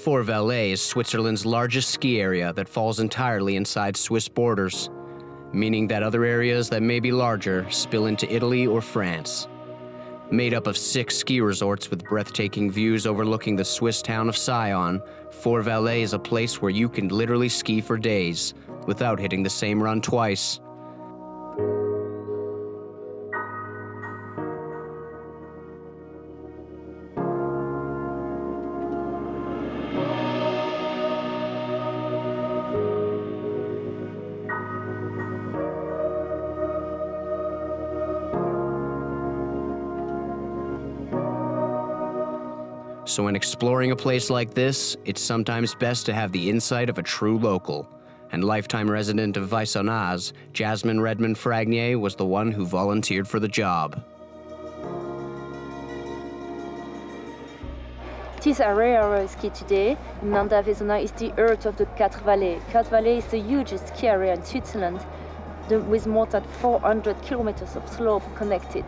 Vallées is Switzerland's largest ski area that falls entirely inside Swiss borders, meaning that other areas that may be larger spill into Italy or France. Made up of 6 ski resorts with breathtaking views overlooking the Swiss town of Sion, Vallées is a place where you can literally ski for days without hitting the same run twice. So when exploring a place like this, it's sometimes best to have the insight of a true local. And lifetime resident of Vallées, Jasmine Redmond Fragnier was the one who volunteered for the job. This area where I ski today, in Nanda-Vesona, is the heart of the Quatre Vallées. Quatre Vallées is the hugest ski area in Switzerland, with more than 400 kilometers of slope connected.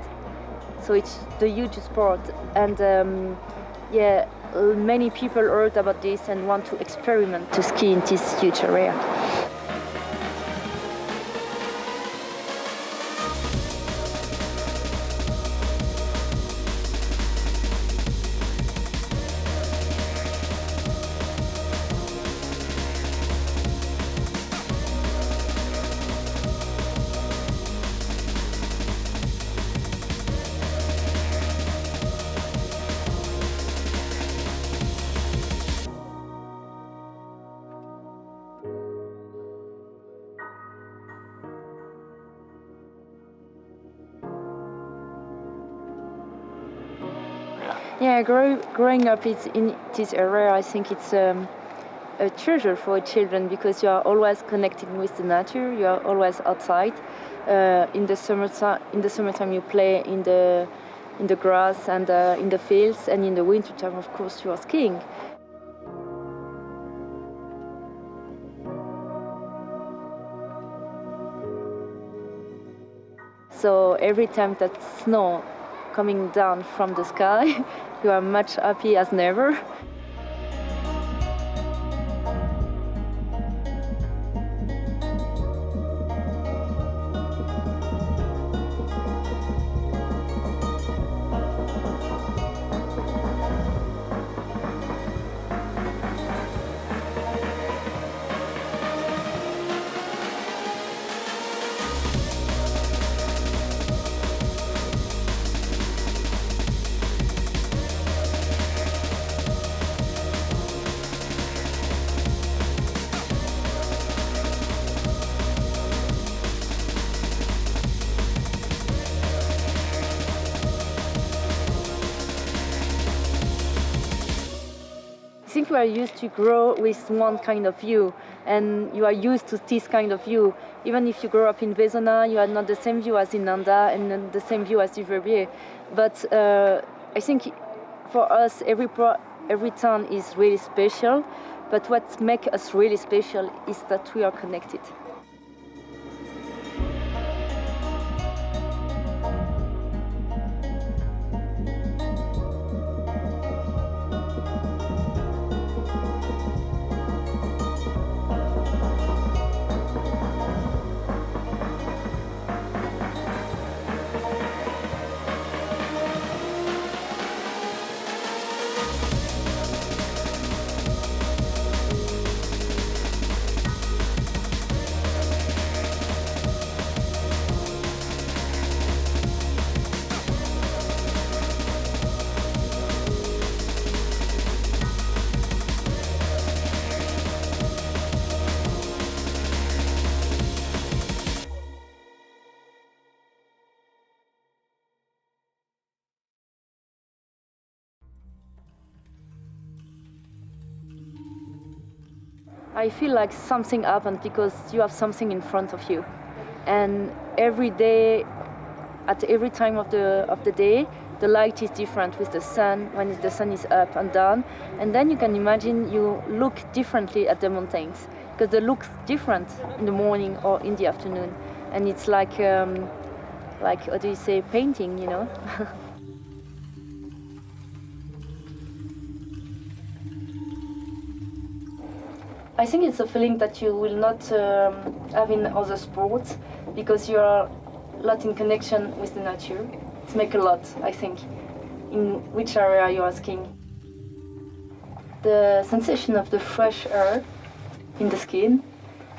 So it's the hugest part. And many people heard about this and want to experiment to ski in this huge area. Yeah, growing up in this area, I think it's a treasure for children because you are always connected with the nature. You are always outside. In the summertime, you play in the grass and in the fields, and in the wintertime, of course, you are skiing. So every time that snow coming down from the sky, you are much happy as never. I think you are used to grow with one kind of view, and you are used to this kind of view. Even if you grow up in Vesona, you have not the same view as in Nanda and not the same view as the Verbier. But I think for us, every town is really special. But what makes us really special is that we are connected. I feel like something happened because you have something in front of you. And every day, at every time of the day, the light is different with the sun, when the sun is up and down. And then you can imagine you look differently at the mountains because they look different in the morning or in the afternoon. And it's like how do you say, painting, you know? I think it's a feeling that you will not have in other sports because you are a lot in connection with the nature. It makes a lot, I think. In which area you're asking? The sensation of the fresh air in the skin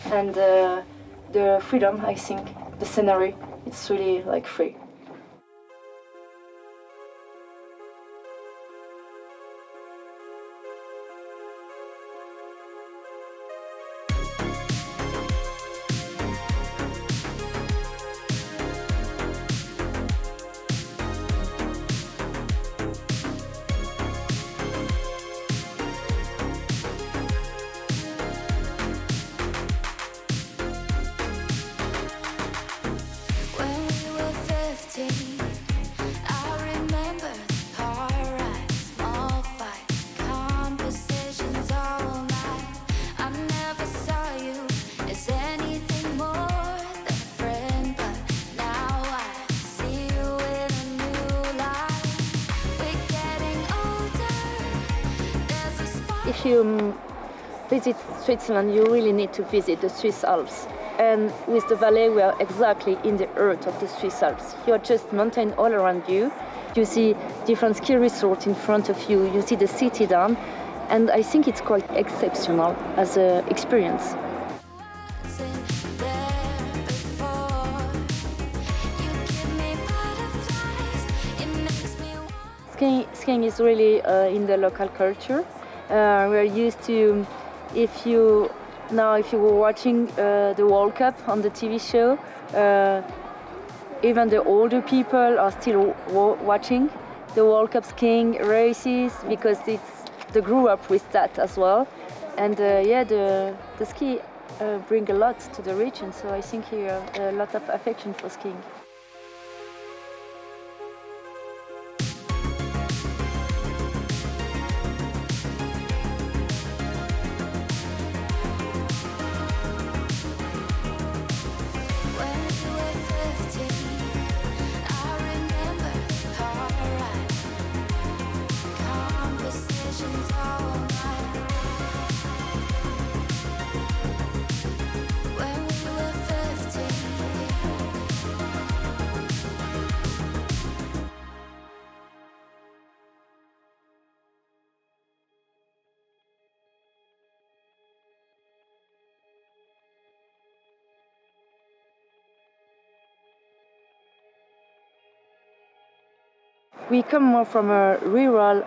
and the freedom, I think, the scenery, it's really like free. If you visit Switzerland, you really need to visit the Swiss Alps. And with the Vallées, we are exactly in the heart of the Swiss Alps. You're just mountain all around you. You see different ski resorts in front of you. You see the city down. And I think it's quite exceptional as an experience. Skiing is really in the local culture. We're used to, if you were watching the World Cup on the TV show, even the older people are still watching the World Cup skiing races because they grew up with that as well. And the ski bring a lot to the region, so I think here a lot of affection for skiing. We come more from a rural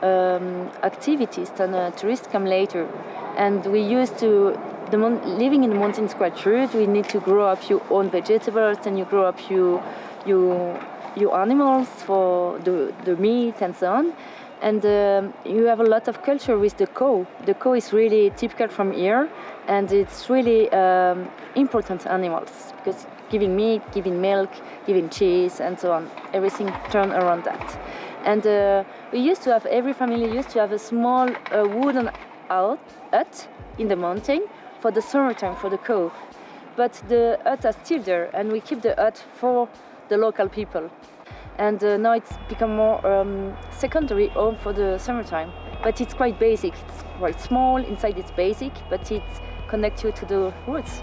activities than tourists come later. And we used to, living in the mountains is quite rude. We need to grow up your own vegetables and you grow up your animals for the meat and so on. And you have a lot of culture with the cow. The cow is really typical from here and it's really important animals because giving meat, giving milk, giving cheese and so on. Everything turns around that. And every family used to have a small wooden hut in the mountain for the summertime for the cow. But the hut are still there and we keep the hut for the local people. And now it's become more secondary home for the summertime. But it's quite basic, it's quite small, inside it's basic, but it connects you to the woods.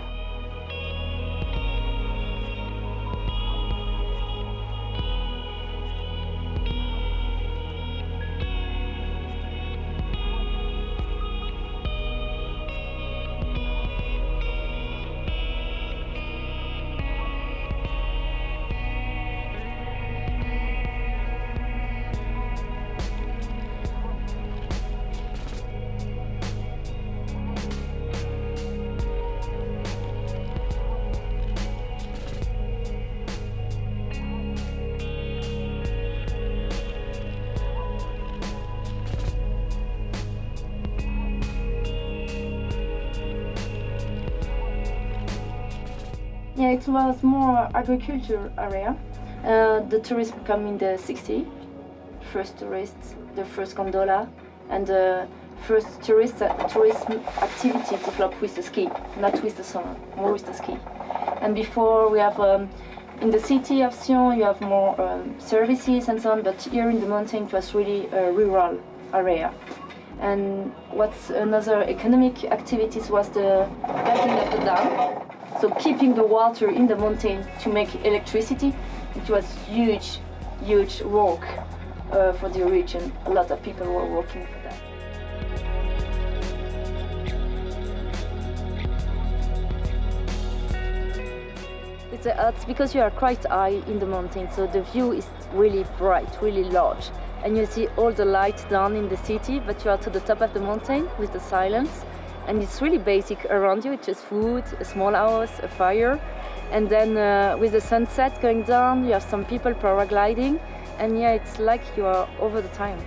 Yeah, it was more agriculture area. The tourism come in the 60s. First tourists, the first gondola, and the first tourism activity developed with the ski, not with the summer, more with the ski. And before we have, in the city of Sion, you have more services and so on, but here in the mountain it was really a rural area. And what's another economic activities was the building of the dam. So keeping the water in the mountain to make electricity. It was huge work for the region. A lot of people were working for that. It's because you are quite high in the mountain, so the view is really bright, really large. And you see all the lights down in the city, but you are to the top of the mountain with the silence. And it's really basic around you. It's just food, a small house, a fire. And then with the sunset going down, you have some people paragliding. And yeah, it's like you are over the time.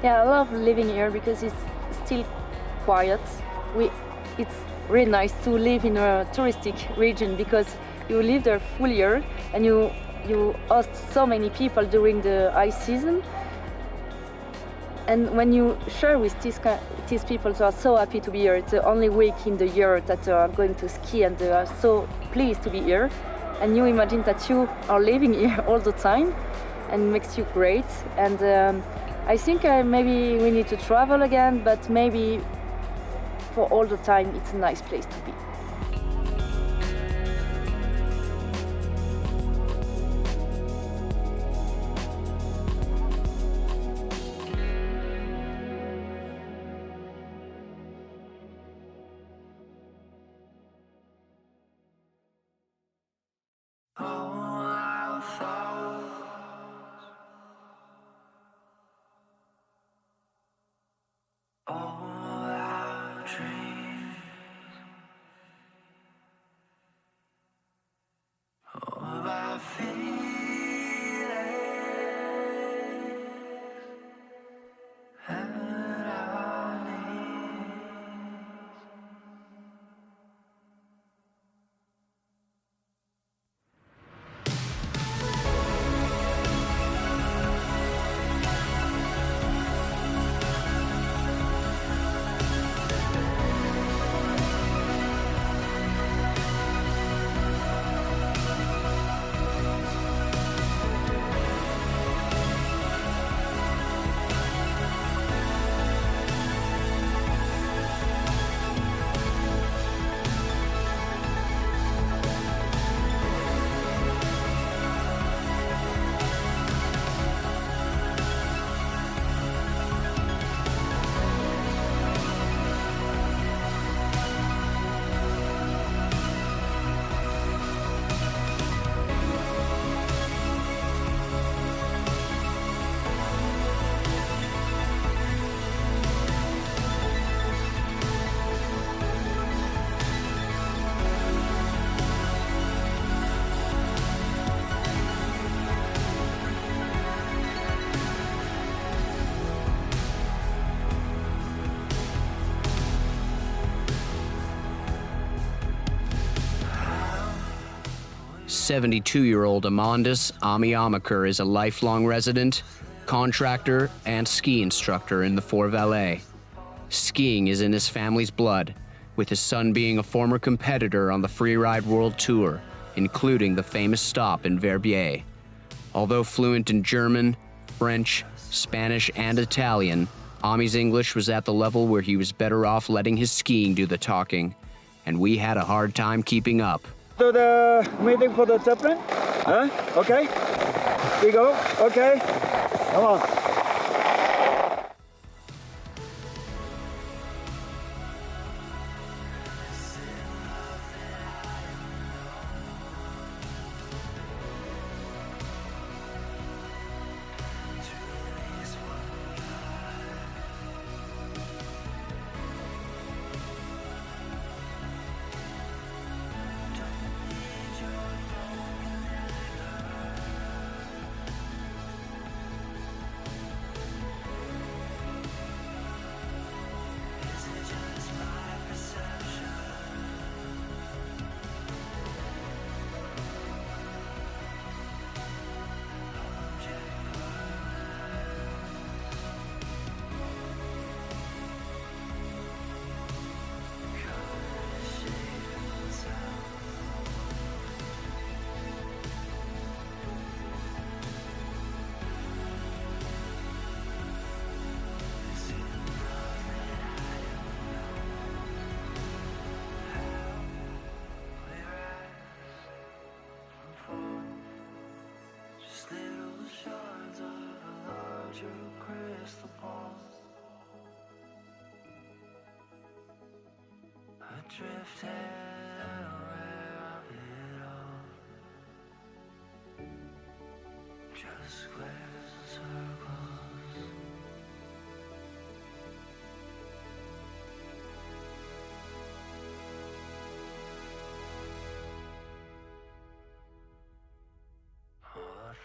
Yeah, I love living here because it's still quiet. It's really nice to live in a touristic region because you live there full year and you host so many people during the high season. And when you share with these people who are so happy to be here, it's the only week in the year that they are going to ski and they are so pleased to be here. And you imagine that you are living here all the time and it makes you great. And I think maybe we need to travel again, but maybe for all the time it's a nice place to be. "72-year-old Amandus Ami Amaker is a lifelong resident, contractor, and ski instructor in the Vallées. Skiing is in his family's blood, with his son being a former competitor on the Freeride World Tour, including the famous stop in Verbier. Although fluent in German, French, Spanish, and Italian, Ami's English was at the level where he was better off letting his skiing do the talking, and we had a hard time keeping up. To the meeting for the zeppelin? Huh? Okay. We go. Okay. Come on.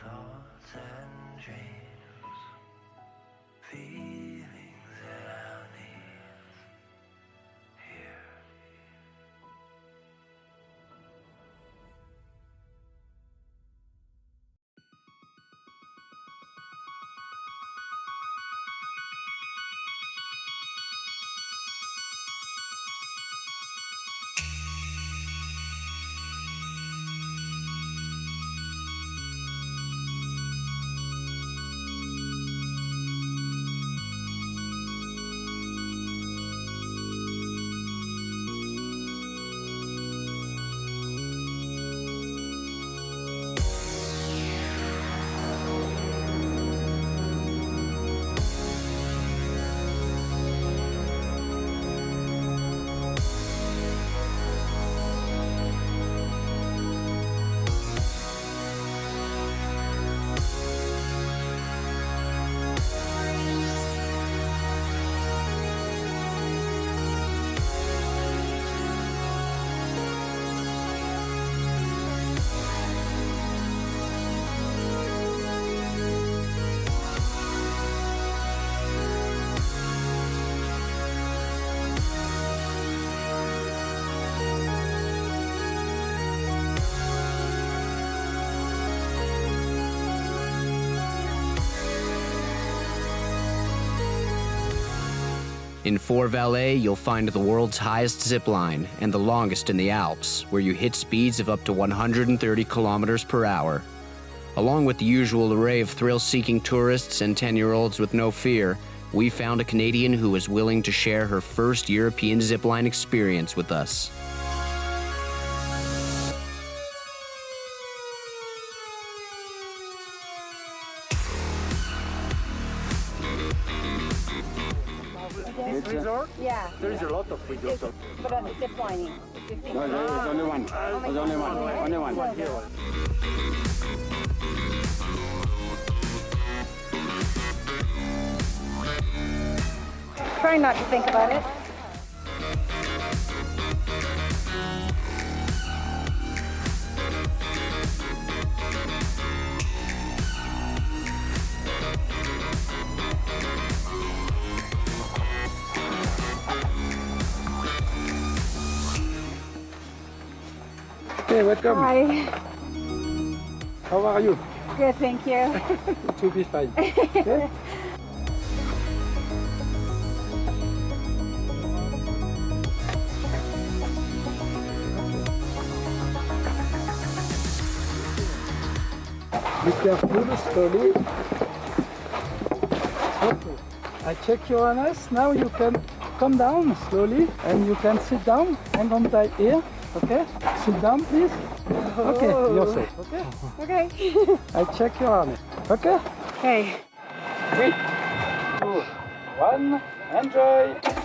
Thoughts and dreams, feelings that I'll need here. In Vallées, you'll find the world's highest zip line and the longest in the Alps, where you hit speeds of up to 130 kilometers per hour. Along with the usual array of thrill-seeking tourists and 10-year-olds with no fear, we found a Canadian who was willing to share her first European zipline experience with us. This resort? Yeah. There is a lot of resorts. But on zip lining. No, there is only one. There's only one. Only one. Try not to think about it. Hey, welcome. Hi. How are you? Good, thank you. It will be fine. Okay? Be careful, slowly. Okay. I check your harness. Now you can come down slowly and you can sit down. Hang on tight here. Okay? Sit down, please. Okay, you're safe. Okay? Okay. I check your harness. Okay? Okay. 3, 2, 1. Enjoy!